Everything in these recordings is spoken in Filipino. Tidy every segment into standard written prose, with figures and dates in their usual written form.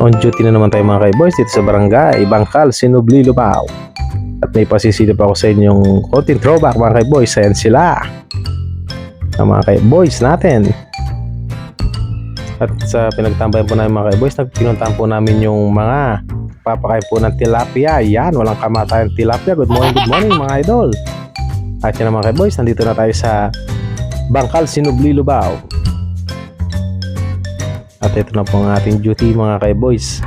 On duty na naman tayo mga kay-boys dito sa barangay Bangkal, Sinubli, Lubao. At may pasisilip ako sa inyong konting throwback mga kay-boys. Ayan sila ang mga kay-boys natin. At sa pinagtambayan po namin mga kay-boys, pinuntahan po namin yung mga papakain po ng tilapia. Yan, walang kamatayan tilapia. Good morning mga idol. At yan mga kay-boys, nandito na tayo sa Bangkal, Sinubli, Lubao. At ito na po ang ating duty mga kay-boys.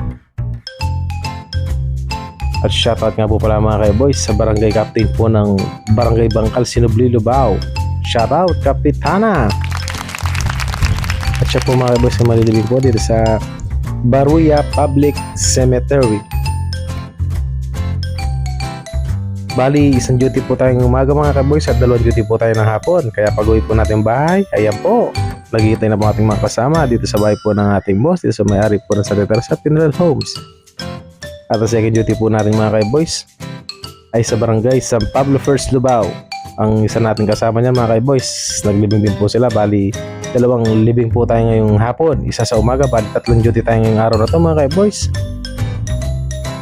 At shoutout nga po pala mga kay-boys sa barangay captain po ng Barangay Bangkal, Sinubli, Lubao. Shoutout Kapitana. At siya po mga kay-boys ay malilibig po dito sa Baruya Public Cemetery. Bali, isang duty po tayong umaga mga kay-boys at dalawang duty po tayo ng hapon. Kaya pag-uwi po natin bahay, ayan po, nagkikita na po ating mga kasama dito sa bahay po ng ating boss, dito sa may-ari po ng Sanitar sa Funeral Homes. At ang second duty po natin mga kay-boys ay sa barangay San Pablo First, Lubao. Ang isa nating kasama niya mga kay-boys, naglibing din po sila. Bali, dalawang libing po tayo ngayong hapon, isa sa umaga. Bali, tatlong duty tayo ngayong araw na to mga kay-boys.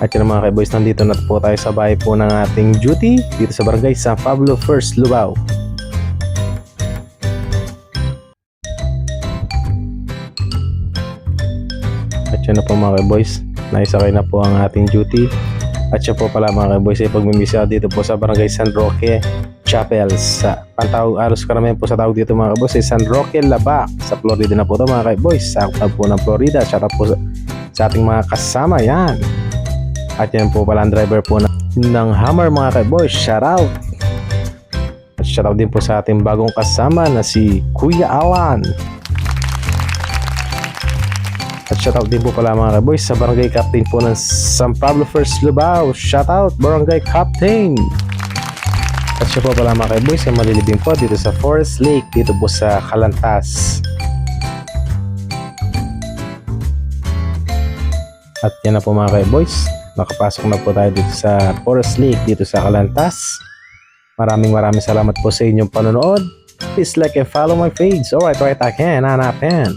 At yun mga kay-boys, nandito na po tayo sa bahay po ng ating duty dito sa barangay San Pablo First, Lubao. At yun na po mga kay-boys, naisakay na po ang ating duty. At siya po pala mga kay-boys ay pagmimisa dito po sa barangay San Roque Chapel. Sa pantawag aros karamihan po sa tawag dito mga kay-boys ay San Roque Labac. Sa Florida na po ito mga kay-boys, sa po ng Florida. Shout out po sa ating mga kasama yan. At yan po pala ang driver po ng Hammer mga kay-boys. Shout out. At shout out din po sa ating bagong kasama na si Kuya Alan. At shoutout din po pala mga kay-boys sa barangay captain po ng San Pablo First, Lubao. Shoutout barangay captain. At siya po pala mga kay-boys ay malilibing po dito sa Forest Lake, dito po sa Calantas. At yan na po mga kay-boys, nakapasok na po tayo dito sa Forest Lake, dito sa Calantas. Maraming salamat po sa inyong panonood. Please like and follow my page. Alright, I can hanapin.